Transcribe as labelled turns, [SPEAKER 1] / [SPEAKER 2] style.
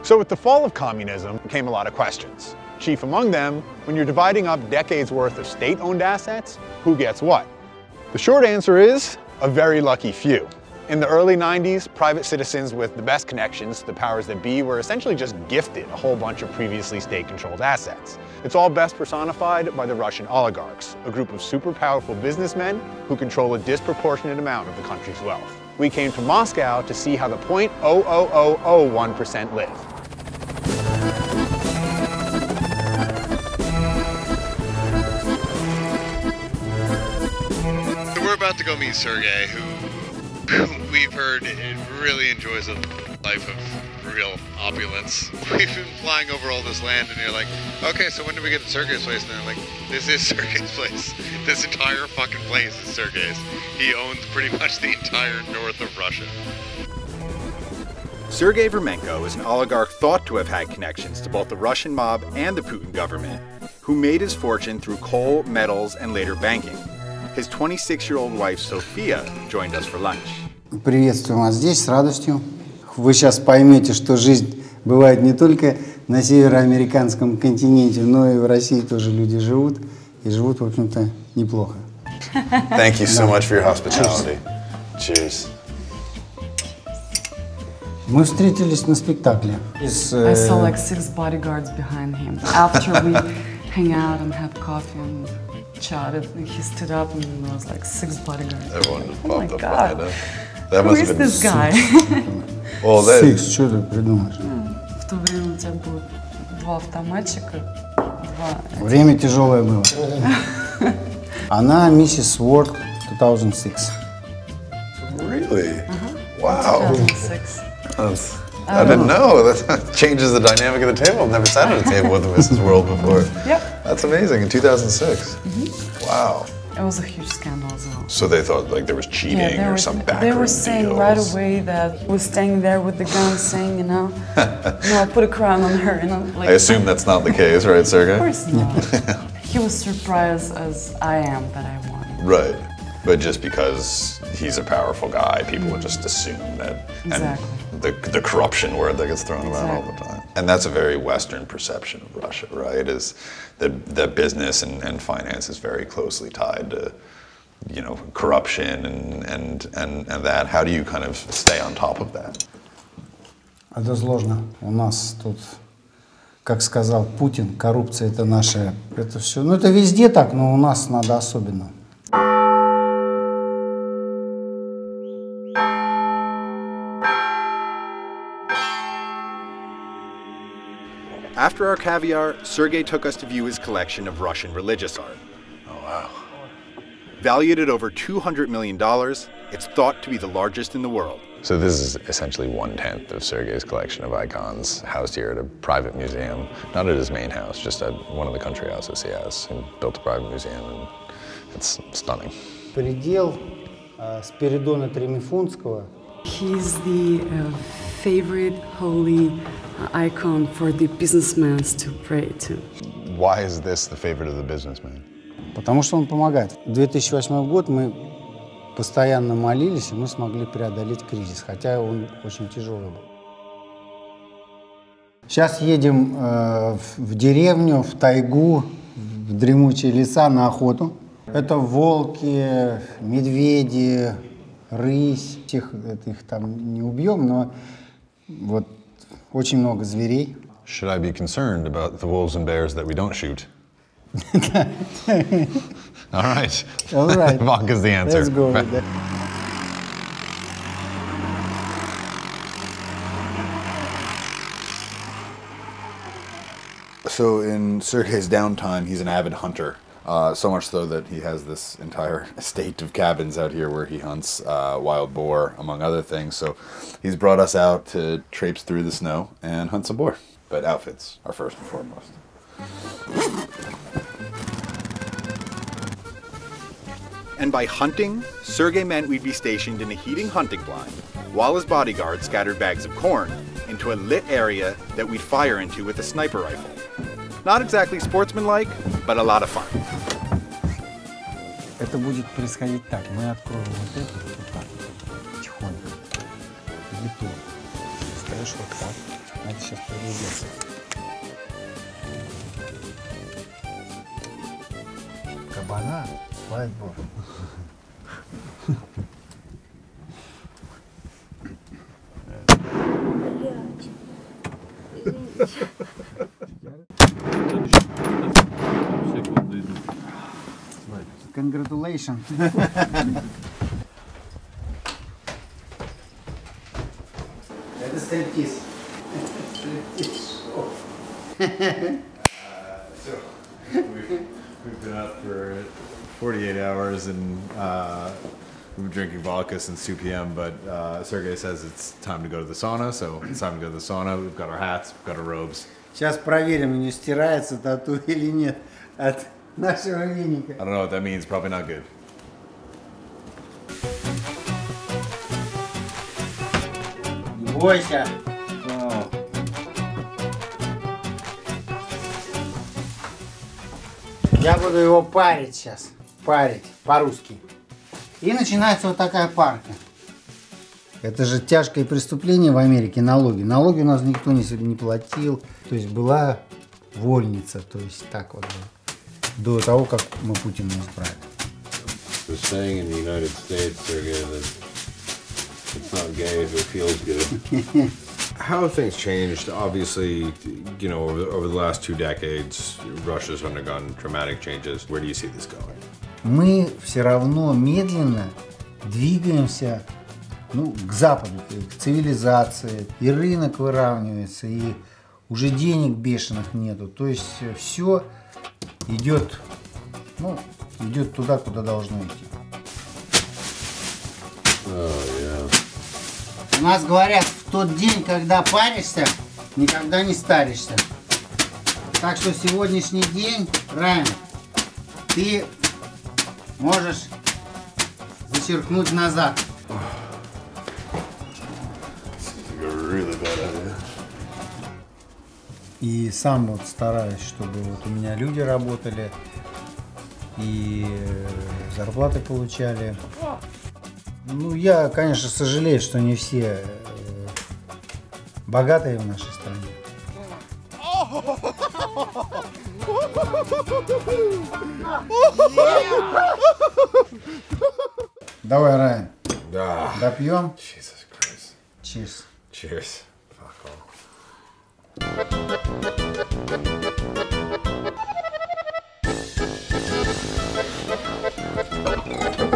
[SPEAKER 1] So with the fall of communism came a lot of questions. Chief among them, when you're dividing up decades worth of state-owned assets, who gets what? The short answer is a very lucky few. In the early 90s, private citizens with the best connections to the powers that be were essentially just gifted a whole bunch of previously state-controlled assets. It's all best personified by the Russian oligarchs, a group of super powerful businessmen who control a disproportionate amount of the country's wealth. We came to Moscow to see how the 0.00001% live.
[SPEAKER 2] We're about to go meet Sergey, who we've heard really enjoys a life of real opulence. We've been flying over all this land and you're like, okay, so when do we get to Sergey's place? And they're like, this is Sergey's place. This entire fucking place is Sergey's. He owns pretty much the entire north of Russia.
[SPEAKER 3] Sergey Vermenko is an oligarch thought to have had connections to both the Russian mob and the Putin government, who made his fortune through coal, metals, and later banking. His 26-year-old wife, Sophia, joined us for lunch.
[SPEAKER 4] Приветствую вас здесь с радостью. Вы сейчас поймете, что жизнь бывает не только на североамериканском континенте, но и в России тоже люди живут, и живут, в общем-то, неплохо.
[SPEAKER 1] Thank you so much for your hospitality. Cheers.
[SPEAKER 4] Мы встретились на спектакле.
[SPEAKER 5] I saw like 6 bodyguards behind him. After we hang out and had coffee and chatted, he stood up and there was like 6 bodyguards.
[SPEAKER 2] Everyone just
[SPEAKER 5] Oh my
[SPEAKER 2] popped up
[SPEAKER 5] God.
[SPEAKER 2] behind him. That
[SPEAKER 5] Who
[SPEAKER 2] must
[SPEAKER 5] is
[SPEAKER 2] have been
[SPEAKER 5] this guy?
[SPEAKER 2] Well, that,
[SPEAKER 4] Six, что ты придумаешь?
[SPEAKER 5] В то время у тебя было 2 автоматчика, 2...
[SPEAKER 4] Время тяжелое было. Она миссис Уорд 2006.
[SPEAKER 2] really? Wow.
[SPEAKER 5] 2006.
[SPEAKER 2] I didn't know. That changes the dynamic of the table. I've never sat at a table with a Mrs. World before.
[SPEAKER 5] Yep.
[SPEAKER 2] That's amazing. In 2006. Wow.
[SPEAKER 5] It was a huge scandal as well.
[SPEAKER 2] So they thought like there was cheating or some backroom
[SPEAKER 5] They were saying
[SPEAKER 2] deals.
[SPEAKER 5] right away that he was standing there with the gun saying, you know, no, put a crown on her. You know, like,
[SPEAKER 2] I assume that's not the case, right, Sergey?
[SPEAKER 5] Of course not. He was surprised as I am that I won.
[SPEAKER 2] Right. But just because he's a powerful guy, people would just assume that.
[SPEAKER 5] Exactly.
[SPEAKER 2] And the corruption word that gets thrown around all the time. And that's a very Western perception of Russia, right? Is that business and finance is very closely tied to, you know, corruption and that. How do you kind of stay on top of that?
[SPEAKER 4] Это сложно. У нас тут, как сказал Путин, коррупция это наше, это все. Ну это везде так, но у нас надо особенно.
[SPEAKER 3] After our caviar, Sergey took us to view his collection of Russian religious art.
[SPEAKER 2] Oh, wow.
[SPEAKER 3] Valued at over $200 million, it's thought to be the largest in the world.
[SPEAKER 2] So this is essentially 1/10 of Sergey's collection of icons, housed here at a private museum. Not at his main house, just at one of the country houses he has. He built a private museum, and it's stunning.
[SPEAKER 4] Предел Спиридона Тремифунтского.
[SPEAKER 5] He's the favorite holy icon for the businessmen to pray to.
[SPEAKER 2] Why is this the favorite of the businessman?
[SPEAKER 4] Потому что он помогает. 2008 год мы постоянно молились, и мы смогли преодолеть кризис, хотя он очень тяжелый был. Сейчас едем в деревню, в тайгу, в дремучие леса на охоту. Это волки, медведи, рысь. Всех их там не убьем, но вот очень много зверей.
[SPEAKER 2] Should I be concerned about the wolves and bears that we don't shoot? All right.
[SPEAKER 4] All right.
[SPEAKER 2] Vodka's the answer.
[SPEAKER 4] Let's go with that.
[SPEAKER 6] So in Sergey's downtime, he's an avid hunter. So much so that he has this entire estate of cabins out here where he hunts wild boar, among other things. So he's brought us out to traipse through the snow and hunt some boar. But outfits are first and foremost.
[SPEAKER 3] And by hunting, Sergey meant we'd be stationed in a heating hunting blind, while his bodyguards scattered bags of corn into a lit area that we'd fire into with a sniper rifle. Not exactly sportsmanlike, but a lot of fun.
[SPEAKER 4] Это будет происходить так. Мы откроем вот это вот так, тихонько. Или то. Стоишь вот так. Надо сейчас Пиздец. Кабана? Лайтбор. Congratulations. Это стриптиз.
[SPEAKER 6] We've been up for 48 hours and we've been drinking vodka since 2 p.m. But Sergey says it's time to go to the sauna, so it's time to go to the sauna. We've got our hats, we've got our robes.
[SPEAKER 4] Сейчас проверим, не стирается тату или нет от нашего веника.
[SPEAKER 6] I don't know what that means, probably not good.
[SPEAKER 4] Не бойся. Я буду его парить сейчас. Парить по-русски. И начинается вот такая парка. Это же тяжкое преступление в Америке, налоги. Налоги у нас никто не платил. То есть была вольница. То есть так вот было. До того, как мы Путина избрали.
[SPEAKER 7] Was saying in the United States, Sergey, that it's not gay if it feels good. How have things changed? Obviously, you know, over the last 2 decades, Russia's undergone dramatic changes. Where do you see this going?
[SPEAKER 4] Мы все равно медленно двигаемся, ну, к западу, к цивилизации. И рынок выравнивается, и уже денег бешеных нету. То есть все идет, ну, идет туда, куда должно идти. У нас говорят, в тот день, когда паришься, никогда не старишься. Так что сегодняшний день, Райан, ты можешь зачеркнуть назад. И сам вот стараюсь, чтобы вот у меня люди работали и зарплаты получали. Ну, я, конечно, сожалею, что не все богатые в нашей стране. Давай, Райан.
[SPEAKER 6] Да.
[SPEAKER 4] Допьем?
[SPEAKER 6] Jesus Christ.
[SPEAKER 4] Cheers.
[SPEAKER 6] Cheers. Fuck all.